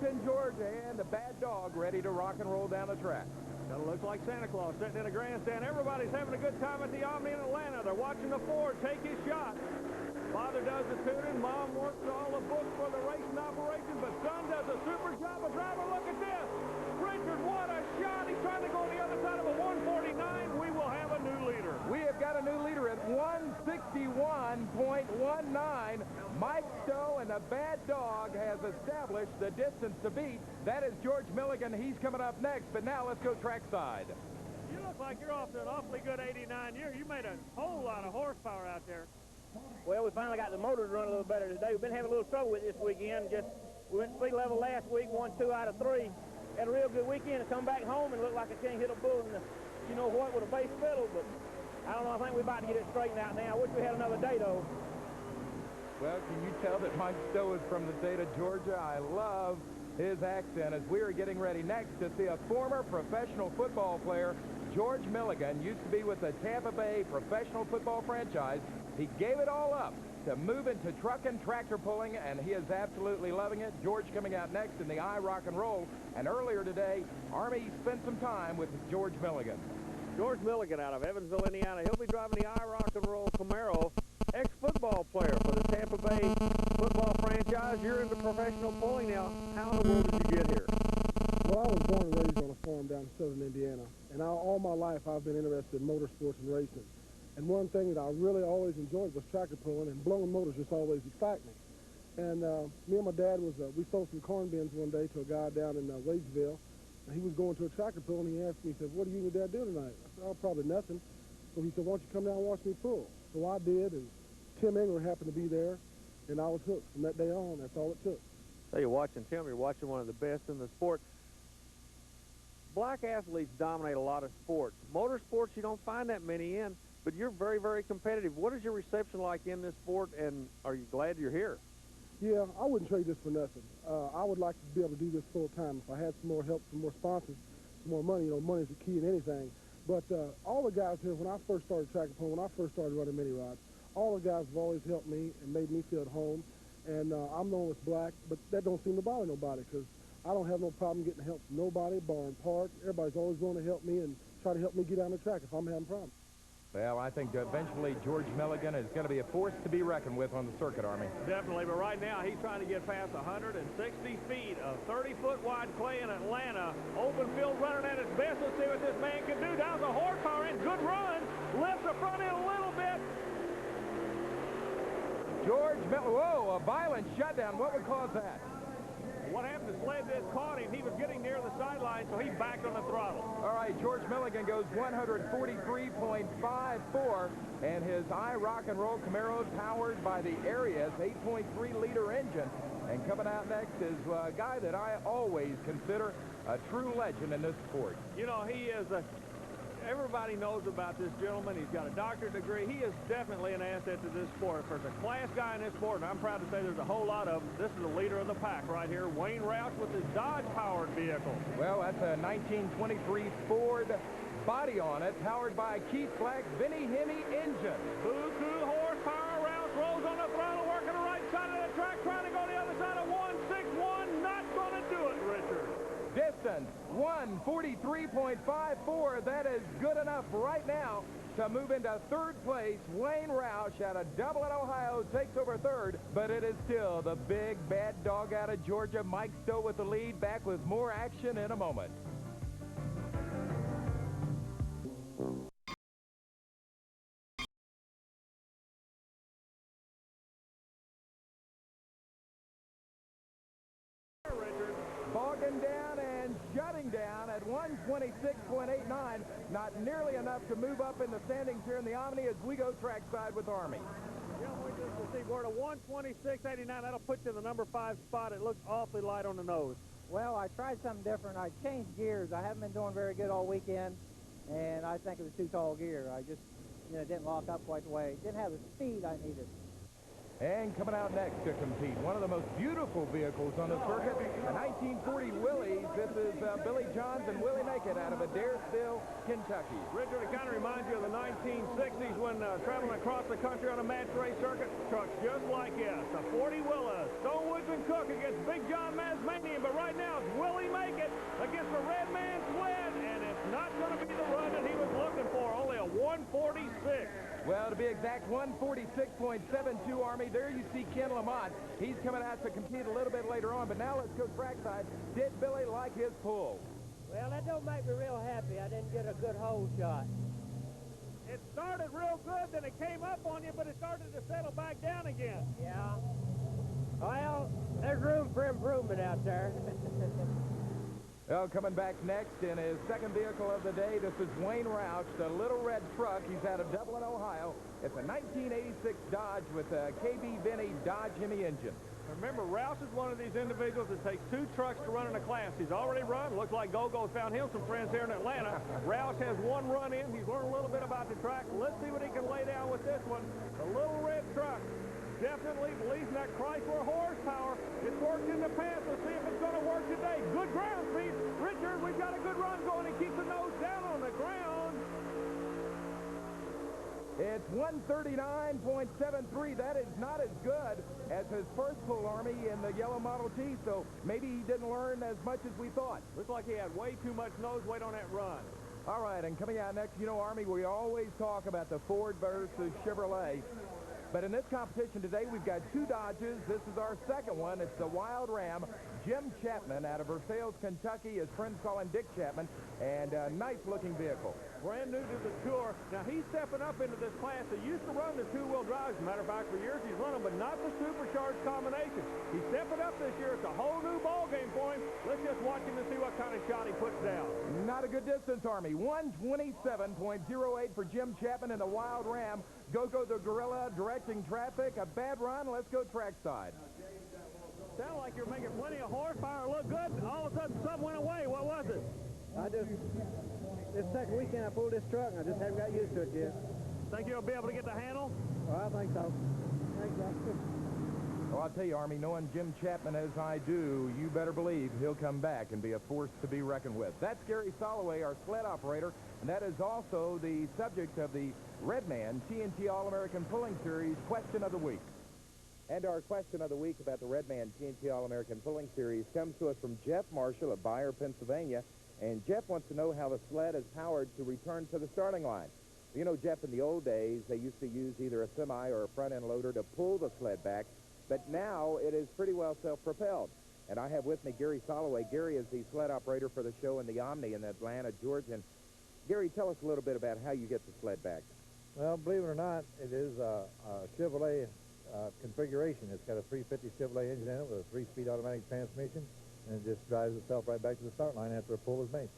in Georgia, and the bad dog ready to rock and roll down the track. That looks like Santa Claus sitting in a grandstand. Everybody's having a good time at the Omni in Atlanta. They're watching the Ford take his shot. Father does the tuning. Mom works all the books for the racing operation, but son does a super job of driving. Look at this. Richard, what a shot. He's trying to go on the other side of a 149. We will have a new leader. We have got a new leader at 161.19. Mike Stowe and the bad dog has established the distance to beat. That is George Milligan. He's coming up next, but now let's go trackside. You look like you're off to an awfully good 89 year. You made a whole lot of horsepower out there. Well, we finally got the motor to run a little better today. We've been having a little trouble with it this weekend. We went speed level last week, won 2 out of 3. Had a real good weekend and come back home and looked like I can't hit a bull in the, you know what, with a bass pedal. But I don't know. I think we're about to get it straightened out now. I wish we had another day, though. Well, can you tell that Mike Stowe is from the state of Georgia? I love his accent as we are getting ready next to see a former professional football player. George Milligan used to be with the Tampa Bay professional football franchise. He gave it all up to move into truck and tractor pulling, and he is absolutely loving it. George coming out next in the rock and roll. And earlier today, Army spent some time with George Milligan. George Milligan out of Evansville, Indiana. He'll be driving the rock and roll Camaro. Ex-football player for the Tampa Bay football franchise. You're into professional pulling now. How in the world did you get here? Well, I was born and raised on a farm down in southern Indiana, and all my life I've been interested in motorsports and racing. And one thing that I really always enjoyed was tractor pulling, and blowing motors just always excite me. And me and my dad we sold some corn bins one day to a guy down in Wadesville, and he was going to a tractor pull, and he asked me, he said, "What are you and your dad doing tonight?" I said, "Oh, probably nothing." So he said, "Why don't you come down and watch me pull?" So I did, and Tim Engler happened to be there, and I was hooked from that day on. That's all it took. So you're watching Tim, you're watching one of the best in the sport. Black athletes dominate a lot of sports. Motorsports, you don't find that many in, but you're very, very competitive. What is your reception like in this sport, and are you glad you're here? Yeah, I wouldn't trade this for nothing. I would like to be able to do this full time. If I had some more help, some more sponsors, some more money, money's the key in anything. But all the guys here, when I first started tractor pulling, when I first started running mini rods, all the guys have always helped me and made me feel at home. And I'm known as black, but that don't seem to bother nobody, because I don't have no problem getting help from nobody, barring parts. Everybody's always willing to help me and try to help me get on the track if I'm having problems. Well, I think eventually George Milligan is going to be a force to be reckoned with on the circuit, Army. Definitely, but right now he's trying to get past 160 feet of 30-foot wide clay in Atlanta. Open field running at its best. Let's see what this man can do. Down the horsepower in. Good run. Lifts the front end a little bit. George Milligan, whoa, a violent shutdown. What would cause that? What happened, the sled just caught him. He was getting near the sideline, so he backed on the throttle. All right, George Milligan goes 143.54, and his rock and roll Camaro is powered by the Arias 8.3-liter engine. And coming out next is a guy that I always consider a true legend in this sport. You know, he is everybody knows about this gentleman. He's got a doctorate degree. He is definitely an asset to this sport. If there's a class guy in this sport, and I'm proud to say there's a whole lot of them, this is the leader of the pack right here, Wayne Roush with his Dodge-powered vehicle. Well, that's a 1923 Ford body on it, powered by a Keith Black Vinnie Hemi engine. Buku horsepower. Roush rolls on the throttle, working the right side of the track, trying to go the other side of 161. Not going to do it, Richard. Distance 143.54. That is good enough right now to move into third place. Wayne Roush out of Dublin, Ohio, takes over third, but it is still the big bad dog out of Georgia, Mike Stowe, with the lead. Back with more action in a moment. Bogging down and shutting down at 126.89. Not nearly enough to move up in the standings here in the Omni as we go trackside with Army. Yeah, we just received word of 126.89. That'll put you in the number 5 spot. It looks awfully light on the nose. Well, I tried something different. I changed gears. I haven't been doing very good all weekend, and I think it was too tall gear. I just, didn't lock up quite the way. Didn't have the speed I needed. And coming out next to compete, one of the most beautiful vehicles on the circuit, a 1940 Willys. This is Billy Johns and Willie Naked out of Adairsville, Kentucky. Richard, it kind of reminds you of the 1960s when traveling across the country on a match race circuit. Trucks just like this, a 40 Willis. Stonewoods and Cook against Big John Mazmanian, but right now it's Willie Naked against the Red Man sled, and it's not going to be the run that he was looking for, only a 146. Well, to be exact, 146.72, Army. There you see Ken Lamont. He's coming out to compete a little bit later on, but now let's go trackside. Did Billy like his pull? Well, that don't make me real happy. I didn't get a good hole shot. It started real good, then it came up on you, but it started to settle back down again. Yeah. Well, there's room for improvement out there. Well, coming back next in his second vehicle of the day, this is Wayne Roush, the little red truck. He's out of Dublin, Ohio. It's a 1986 Dodge with a KB Vinny Dodge Hemi engine. Remember, Roush is one of these individuals that takes 2 trucks to run in a class. He's already run. Looks like Gogo's found him some friends here in Atlanta. Roush has 1 run in. He's learned a little bit about the track. Let's see what he can lay down with this one. The little red truck definitely believes in that Chrysler horsepower. It's worked in the past. Let's see if it's going to work today. Good ground speed. Richard, we've got a good run going. He keeps the nose down on the ground. It's 139.73. That is not as good as his first pull, Army, in the yellow Model T, so maybe he didn't learn as much as we thought. Looks like he had way too much nose weight on that run. All right, and coming out next, you know, Army, we always talk about the Ford versus Chevrolet. But in this competition today, we've got 2 Dodges. This is our second one. It's the Wild Ram. Jim Chapman out of Versailles, Kentucky. His friends call him Dick Chapman. And a nice-looking vehicle. Brand new to the tour. Now, he's stepping up into this class. He used to run the 2-wheel drives. As a matter of fact, for years he's run them, but not the supercharged combination. He's stepping up this year. It's a whole new ball game for him. Let's just watch him and see what kind of shot he puts down. Not a good distance, Army. 127.08 for Jim Chapman in the Wild Ram. Go the Gorilla directing traffic. A bad run. Let's go trackside. Sound like you're making plenty of horsepower. Look good. All of a sudden, something went away. What was it? This second weekend I pulled this truck, and I just haven't got used to it yet. Think you'll be able to get the handle? Well, I think so. Well, I'll tell you, Army, knowing Jim Chapman as I do, you better believe he'll come back and be a force to be reckoned with. That's Gary Soloway, our sled operator, and that is also the subject of the Redman TNT All-American Pulling Series Question of the Week. And our question of the week about the Redman TNT All-American Pulling Series comes to us from Jeff Marshall of Beyer, Pennsylvania. And Jeff wants to know how the sled is powered to return to the starting line. You know, Jeff, in the old days, they used to use either a semi or a front-end loader to pull the sled back, but now it is pretty well self-propelled. And I have with me Gary Soloway. Gary is the sled operator for the show in the Omni in Atlanta, Georgia. And Gary, tell us a little bit about how you get the sled back. Well, believe it or not, it is a Chevrolet configuration. It's got a 350 Chevrolet engine in it with a 3-speed automatic transmission, and it just drives itself right back to the start line after a pull is made.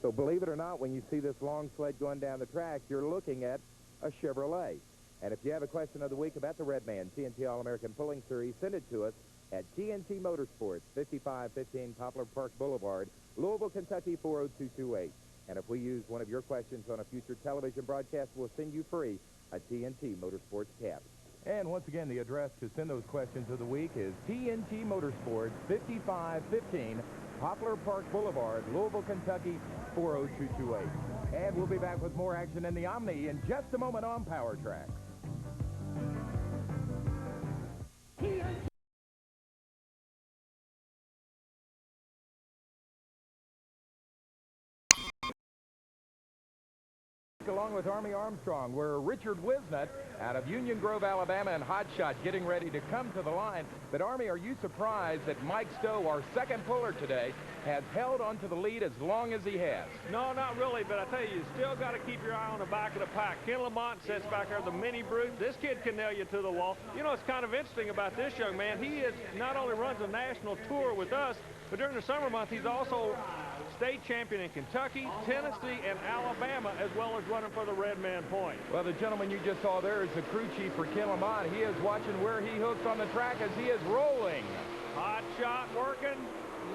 So believe it or not, when you see this long sled going down the track, you're looking at a Chevrolet. And if you have a question of the week about the Redman TNT All-American Pulling Series, send it to us at TNT Motorsports, 5515 Poplar Park Boulevard, Louisville, Kentucky, 40228. And if we use one of your questions on a future television broadcast, we'll send you free a TNT Motorsports cap. And once again, the address to send those questions of the week is TNT Motorsports, 5515 Poplar Park Boulevard, Louisville, Kentucky, 40228. And we'll be back with more action in the Omni in just a moment on Power Track. Along with Army Armstrong, we're Richard Wisnut out of Union Grove, Alabama, and Hotshot getting ready to come to the line. But, Army, are you surprised that Mike Stowe, our second puller today, has held onto the lead as long as he has? No, not really, but I tell you, you still got to keep your eye on the back of the pack. Ken Lamont sits back there, the mini brute. This kid can nail you to the wall. You know, it's kind of interesting about this young man. He is not only runs a national tour with us, but during the summer month, he's also state champion in Kentucky, Tennessee, and Alabama, as well as running for the Redman Point. Well, the gentleman you just saw there is the crew chief for Ken Lamont. He is watching where he hooks on the track as he is rolling. Hot shot working.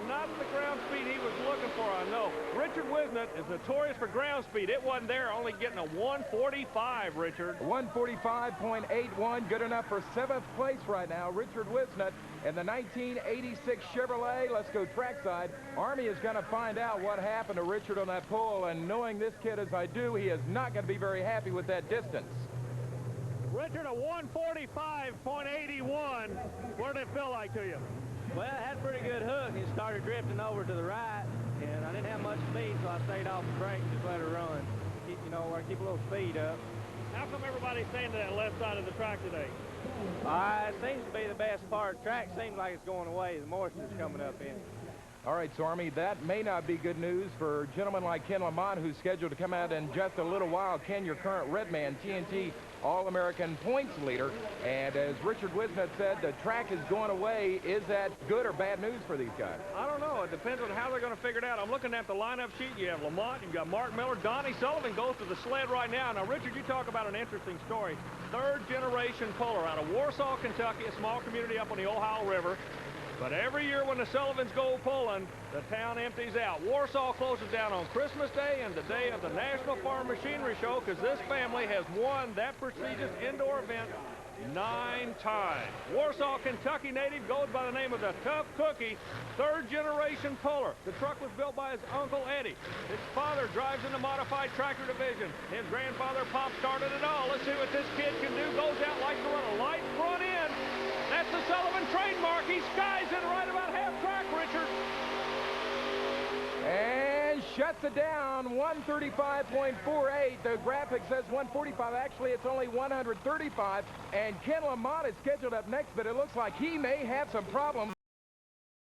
Not the ground speed he was looking for, I know. Richard Richard Wisnett is notorious for ground speed. It wasn't there, only getting a 145, Richard. 145.81, good enough for 7th place right now. Richard Wisnett in the 1986 Chevrolet. Let's go trackside. Army is going to find out what happened to Richard on that pull, and knowing this kid as I do, he is not going to be very happy with that distance. Richard, a 145.81. What did it feel like to you? Well, I had a pretty good hook. It started drifting over to the right, and I didn't have much speed, so I stayed off the brake and just let her run. Keep, you know, where I keep a little speed up. How come everybody's staying to that left side of the track today? It seems to be the best part. The track seems like it's going away. The moisture's coming up in. All right, so Army, that may not be good news for a gentleman like Ken Lamont, who's scheduled to come out in just a little while. Ken, your current Redman TNT All-American points leader. And as Richard Wisnett said, the track is going away. Is that good or bad news for these guys? I don't know. It depends on how they're going to figure it out. I'm looking at the lineup sheet. You have Lamont, you've got Mark Miller, Donnie Sullivan goes to the sled right now. Now, Richard, you talk about an interesting story. Third-generation puller out of Warsaw, Kentucky, a small community up on the Ohio River. But every year when the Sullivans go pulling, the town empties out. Warsaw closes down on Christmas Day and the day of the National Farm Machinery Show because this family has won that prestigious indoor event 9 times. Warsaw, Kentucky native goes by the name of the Tough Cookie, third-generation puller. The truck was built by his uncle Eddie. His father drives in the modified tractor division. His grandfather Pop started it all. Let's see what this kid can do. Goes out, likes to run a light front end. That's the Sullivan trademark. He skies it right about half track, Richard. And shuts it down, 135.48. The graphic says 145. Actually, it's only 135. And Ken Lamont is scheduled up next, but it looks like he may have some problems.